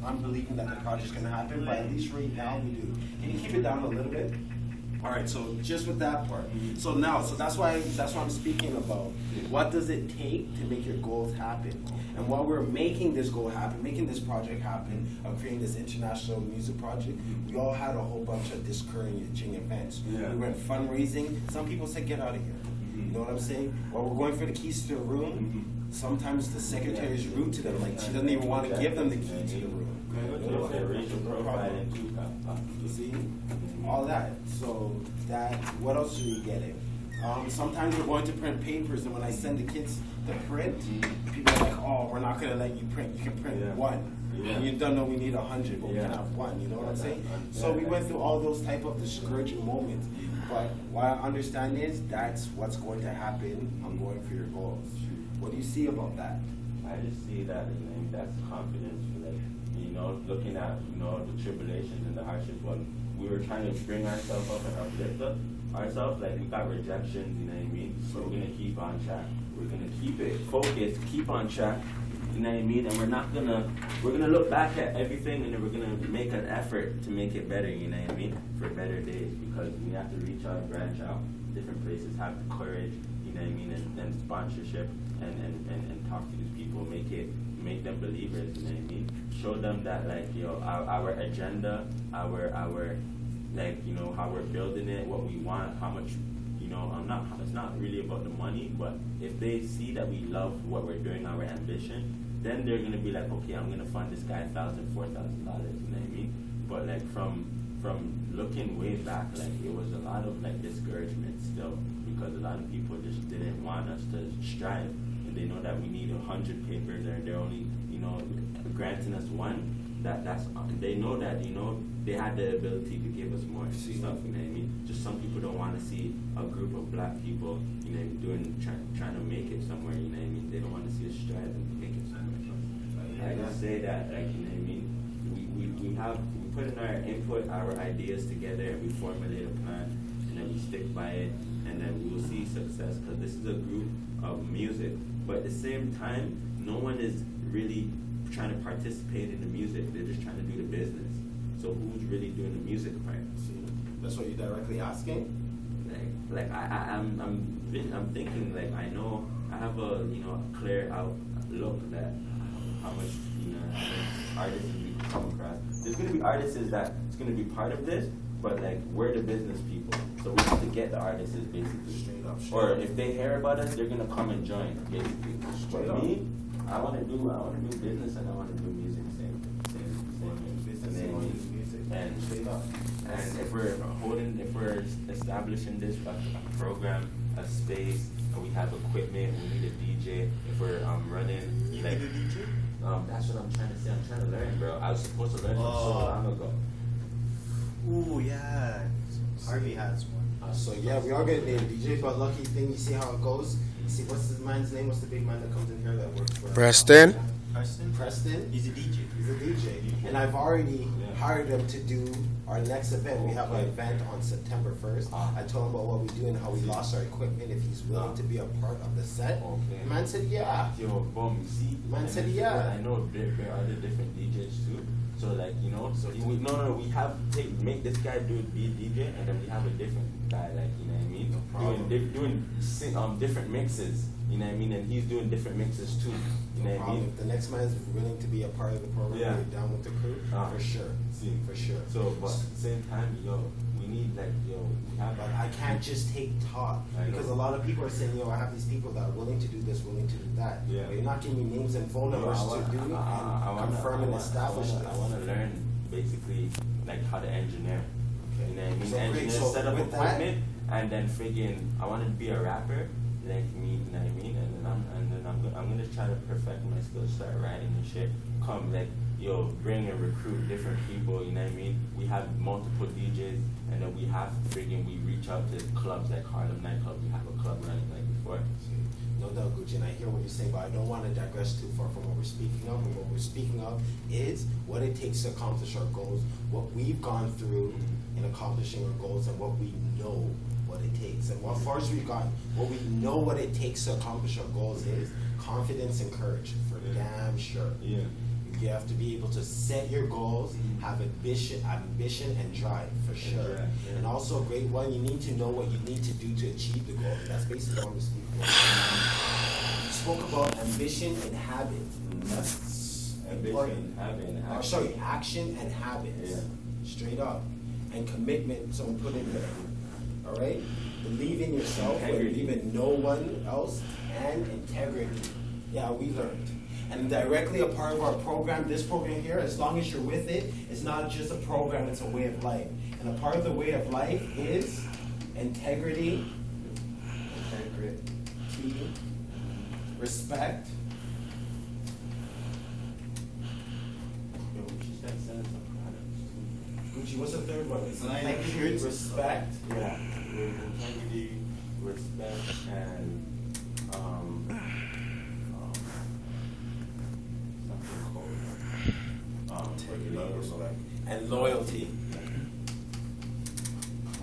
I'm believing that the project's gonna happen, but at least right now we do. Can you keep it down a little bit? All right, so just with that part. So now, so that's why I'm speaking about what does it take to make your goals happen. And while we're making this goal happen, making this project happen, of creating this international music project, we all had a whole bunch of discouraging events. Yeah. We went fundraising. Some people said, get out of here. You know what I'm saying? While we're going for the keys to the room, sometimes the secretary is rude to them. Like, she doesn't even want to give them the key to the room. You see? All that. So that, what else are you getting? Sometimes we're going to print papers, and when I send the kids the print, people are like, oh, we're not going to let you print. You can print one. And you don't know we need 100, but we can have one. You know what I'm saying? So we went through all those type of discouraging moments. But what I understand is that's what's going to happen. I'm going for your goals. What do you see about that? I just see that, that's confidence. Like, looking at, the tribulations and the hardships. When we were trying to bring ourselves up and uplift ourselves, like, we got rejections, you know what I mean? So we're gonna keep on track. We're gonna keep it focused, keep on track, you know what I mean? And we're gonna look back at everything, and then we're gonna make an effort to make it better, you know what I mean? For better days, because we have to reach out, branch out, different places, have the courage, you know what I mean? And sponsorship, and talk to these people, make them believers, you know what I mean? Show them that, like, our agenda, our like, how we're building it, what we want, how much, it's not really about the money, but if they see that we love what we're doing, our ambition, then they're gonna be like, okay, I'm gonna fund this guy $1,000, $4,000, you know what I mean? But like from looking way back, like, it was a lot of like discouragement still, because a lot of people just didn't want us to strive. They know that we need 100 papers, and they're only, granting us one. They know that, they had the ability to give us more stuff, you know what I mean? Just some people don't want to see a group of black people, trying to make it somewhere, you know what I mean? They don't want to see us strive and make it somewhere. I just say that, like, you know what I mean? We put in our input, our ideas together, and we formulate a plan, and then we stick by it, and then we will see success, because this is a group of music. But at the same time, no one is really trying to participate in the music. They're just trying to do the business. So who's really doing the music part? See, that's what you're directly asking. I'm thinking, like, I know I have a clear outlook that how much artists we come across. There's gonna be artists that it's gonna be part of this, but like, we're the business people, so we have to get the artists basically. Straight up. Or if they hear about us, they're gonna come and join basically. Straight For up. me, I want to do business, and I want to do music. Same. And Straight up. And if we're establishing this a program, a space, and we have equipment, we need a DJ. If we're running, You like, need a DJ? that's what I'm trying to say. I'm trying to learn, bro. I was supposed to learn from so long ago. Ooh, yeah. Harvey has one. So yeah, we are gonna need a DJ, but lucky thing, you see how it goes. You see, what's the man's name? What's the big man that comes in here that works for Preston. Preston. He's a DJ. He's a DJ, and I've already hired him to do our next event. We have an event on September 1st. I told him about what we do and how we lost our equipment. If he's willing to be a part of the set, the man said yeah. Yo, boom, you see? Man said yeah. I know there are other different DJs too. So like, so we have make this guy be a DJ, and then we have a different guy, like, you know what I mean? Doing different mixes, you know what I mean? And he's doing different mixes too, you know what I mean? If the next man is willing to be a part of the program, we're down with the crew, for sure. For sure. So, but at the same time, we need, like, we have. But I can't just take talk, because a lot of people are saying, I have these people that are willing to do this, willing to do that. Yeah. But you're not giving me names and phone numbers to do it and confirm and establish this. I want to learn basically like how to engineer. Okay. You know what I mean? So engineer, so set up equipment, and then friggin' I want to be a rapper like me. You know what I mean? And then I'm gonna try to perfect my skills, start writing and shit. Come like. Bring and recruit different people, you know what I mean? We have multiple DJs, and then we reach out to clubs like Harlem Nightclub. We have a club running like before. No doubt, Gucci, and I hear what you're saying, but I don't want to digress too far from what we're speaking of. And what we're speaking of is what it takes to accomplish our goals, what we've gone through in accomplishing our goals, and what we know what it takes. And what far as we've gotten, what we know what it takes to accomplish our goals is confidence and courage, for damn sure. Yeah. You You have to be able to set your goals, have ambition and drive for sure. Yeah. And also a great one, you need to know what you need to do to achieve the goal. That's basically what we speak about. You spoke about ambition and habit. That's important. Action and habits. Yeah. Straight up. And commitment, so we put in there. All right? Believe in yourself, believe in no one else, and integrity. Yeah, we learned. And directly a part of our program, this program here, as long as you're with it, it's not just a program, it's a way of life. And a part of the way of life is integrity, respect. Gucci, what's the third one? It's integrity, respect. Yeah, integrity, respect, and and loyalty.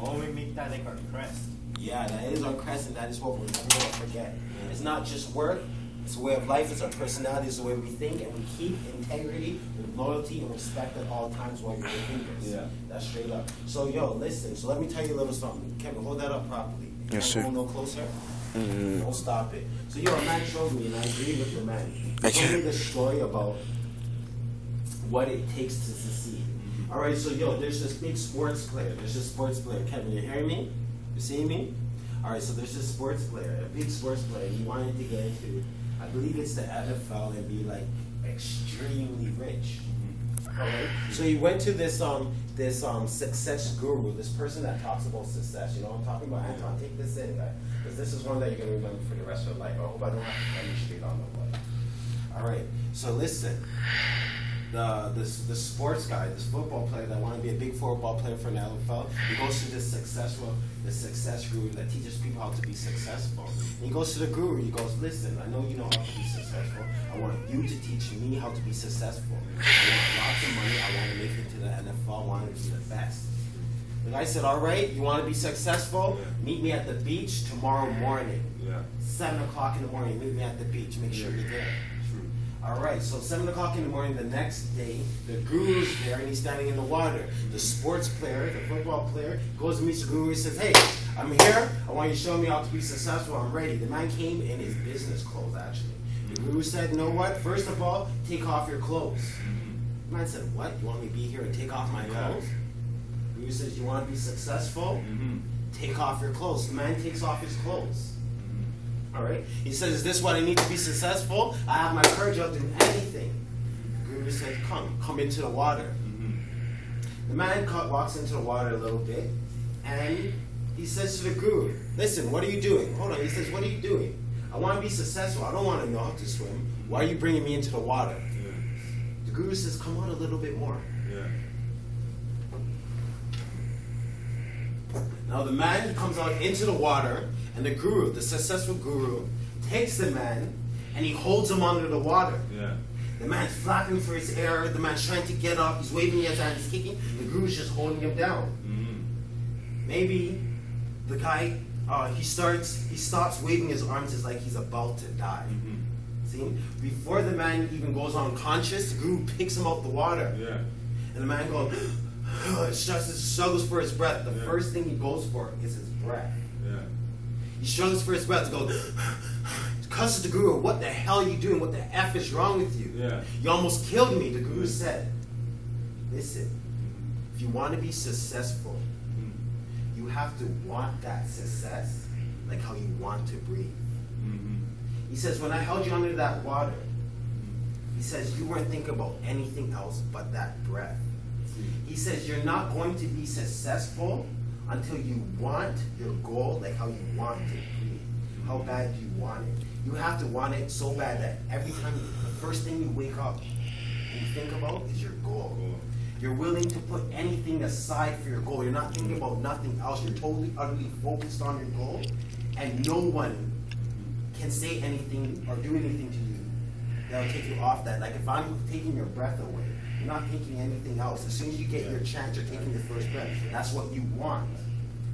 Oh, we make that like our crest. Yeah, that is our crest, and that is what we're never going to forget. It's not just work, it's a way of life, it's our personality, it's the way we think, and we keep integrity, loyalty, and respect at all times while you're with us. Yeah. That's straight up. So, yo, listen, so let me tell you a little something. Kevin, hold that up properly. Yes, sir. Hold no closer. Don't stop it. So, yo, a man showed me, and I agree with the man. He told me the story about what it takes to succeed. All right, so yo, there's this big sports player. Kevin, you hearing me? You seeing me? All right, so there's this sports player, a big sports player. He wanted to get into, I believe it's the NFL, and be like extremely rich. All right, so he went to this success guru, this person that talks about success. You know what I'm talking about? Anton, take this in, guy, because this is one that you're gonna remember for the rest of your life. I hope I don't have to demonstrate on the way. All right, so listen. The sports guy, this football player that wanted to be a big football player for an NFL, he goes to this success guru that teaches people how to be successful. And he goes to the guru, he goes, listen, I know you know how to be successful. I want you to teach me how to be successful. I want lots of money, I want to make it to the NFL, I want to be the best. The guy said, all right, you want to be successful? Meet me at the beach tomorrow morning. 7 o'clock in the morning, meet me at the beach, make sure you're there. All right, so 7 o'clock in the morning the next day, the guru's there and he's standing in the water. The sports player, the football player, goes and meets the guru and says, hey, I'm here. I want you to show me how to be successful. I'm ready. The man came in his business clothes, actually. The guru said, you know what? First of all, take off your clothes. The man said, what? You want me to be here and take off my clothes? The guru says, you want to be successful? Take off your clothes. The man takes off his clothes. All right. He says, is this what I need to be successful? I have my courage, I'll do anything. The guru said, come into the water. The man walks into the water a little bit, and he says to the guru, listen, what are you doing? Hold on. He says, what are you doing? I want to be successful. I don't want to know how to swim. Why are you bringing me into the water? The guru says, come on a little bit more. Now the man comes out into the water, and the guru, the successful guru, takes the man and he holds him under the water. The man's flapping for his air, the man's trying to get up, he's waving his hand, he's kicking, the guru's just holding him down. Maybe the guy, he stops waving his arms, it's like he's about to die. See? Before the man even goes unconscious, the guru picks him out the water. And the man goes, struggles for his breath. The first thing he goes for is his breath. He struggles for his breath to go, cusses the guru, what the hell are you doing? What the F is wrong with you? You almost killed me. The guru said, listen, if you want to be successful, you have to want that success like how you want to breathe. He says, when I held you under that water, he says, you weren't thinking about anything else but that breath. He says, you're not going to be successful until you want your goal like how you want it. How bad do you want it? You have to want it so bad that every time, the first thing you wake up and you think about is your goal. You're willing to put anything aside for your goal. You're not thinking about nothing else. You're totally, utterly focused on your goal, and no one can say anything or do anything to you that'll take you off that. Like if I'm taking your breath away, you're not thinking anything else. As soon as you get your chance, you're taking your first breath. That's what you want.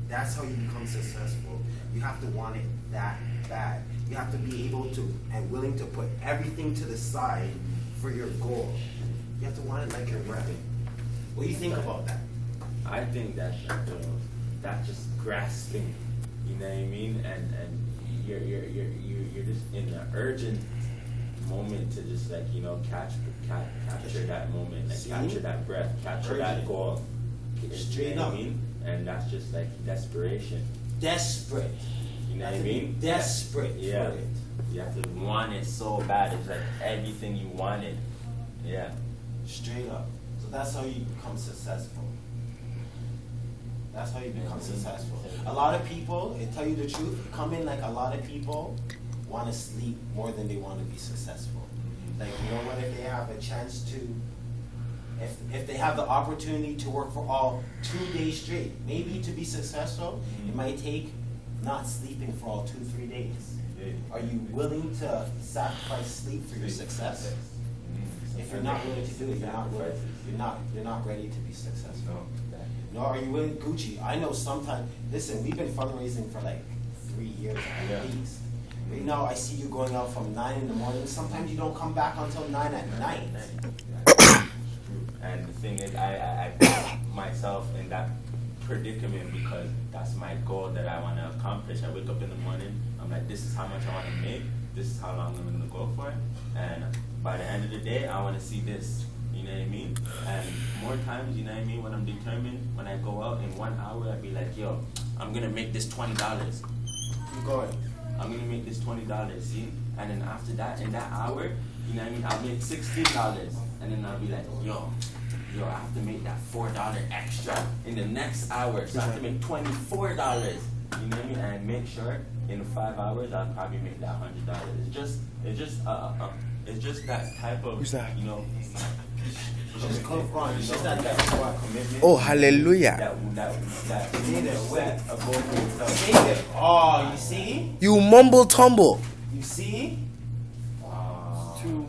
That's how you become successful. You have to want it that bad. You have to be able to and willing to put everything to the side for your goal. You have to want it like your breath. What do you think about that? I think that that's just grasping, you know what I mean, and you're just in an urgent moment to just like capture that moment, like capture that breath, capture that goal. Straight you know up. what I mean, and that's just like desperation. Desperate. You know what I mean? Desperate. Yeah. You have to want it so bad. It's like everything you wanted. Yeah. Straight up. So that's how you become successful. That's how you become successful. A lot of people, to tell you the truth, come in like a lot of people want to sleep more than they want to be successful. Like, you know what, if they have a chance to, if they have the opportunity to work for all 2 days straight, maybe to be successful, it might take not sleeping for all 2-3 days. Are you willing to sacrifice sleep for your success? If you're not willing to do it, you're not ready to be successful. No, are you willing, Gucci? I know sometimes. Listen, we've been fundraising for like 3 years at least. Right now, I see you going out from 9 in the morning. Sometimes you don't come back until 9 at night. And the thing is, I put myself in that predicament because that's my goal that I want to accomplish. I wake up in the morning, I'm like, this is how much I want to make, this is how long I'm going to go for, and by the end of the day, I want to see this, you know what I mean? And more times, you know what I mean, when I'm determined, when I go out in 1 hour, I'd be like, yo, I'm going to make this $20. Keep going. I'm going to make this $20, see? And then after that, in that hour, you know what I mean, I'll make $16. And then I'll be like, yo, I have to make that $4 extra in the next hour. So I have to make $24. You know what I mean? And make sure in 5 hours I'll probably make that $100. It's just that type of, you know, Just come on. It's just that commitment. Oh, hallelujah. That set a goal for yourself. Oh, you see? You mumble tumble. You see?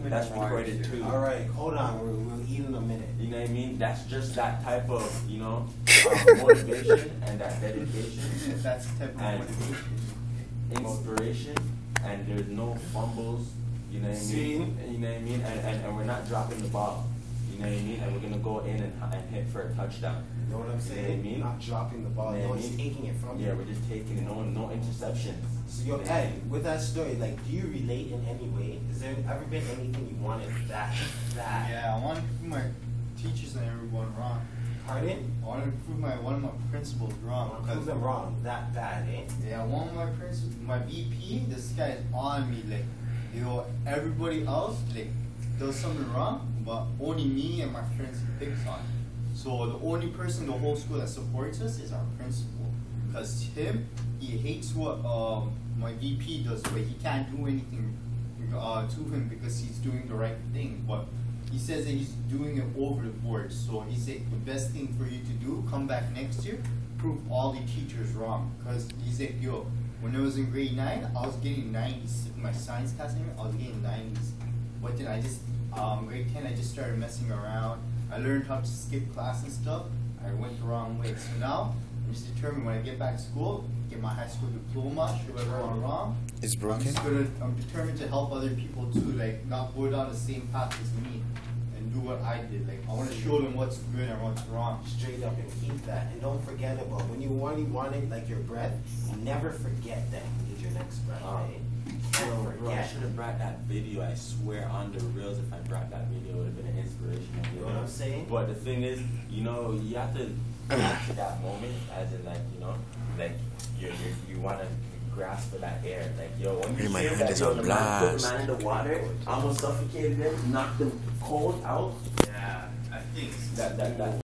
That's recorded too. All right, hold on. We'll eat in a minute. You know what I mean? That's just that type of, you know, motivation and that dedication. That's the type of And motivation. inspiration, and there's no fumbles. You know what I mean? You know what I mean? And we're not dropping the ball. You know what I mean? And we're gonna go in and hit for a touchdown. You know what I'm saying? You know what I mean? Not dropping the ball. You know No what I one's mean? taking it from you. Yeah, we're just taking it. No interceptions. So, yo, Ed, with that story, like, do you relate in any way? Has there ever been anything you wanted that? Yeah, I want to prove my teachers and everyone wrong. Pardon? I want to prove one of my principals I wrong. want to prove them wrong. That bad, eh? Yeah, one of my principals, my VP, this guy is on me, like, you know, everybody else, like, does something wrong, but only me and my friends picks on it. So the only person in the whole school that supports us is our principal. Because he hates what my VP does, but he can't do anything to him because he's doing the right thing. But he says that he's doing it over the board. So he said the best thing for you to do, come back next year, prove all the teachers wrong. Because he said, yo, when I was in grade 9, I was getting 90s. My science class, I was getting 90s. But then I just, grade 10, I just started messing around. I learned how to skip class and stuff. I went the wrong way. So now, I'm just determined when I get back to school, get my high school diploma, show everyone wrong. It's broken. I'm determined to help other people too, like not go down the same path as me and do what I did. Like I want to show them what's good and what's wrong. Straight up and keep that. And don't forget about when you want it like your breath, never forget that you need your next breath. Bro, I should have brought that video. I swear on the reels, if I brought that video, it would have been an inspirational video. You know what I'm saying? But the thing is, you know, you have to get to that moment, as in, like, you know, like you want to grasp for that air. Like, yo, when you My feel hand that, is yo, on the man put the blast. man in the water, almost suffocated him, knocked him cold out. Yeah, I think That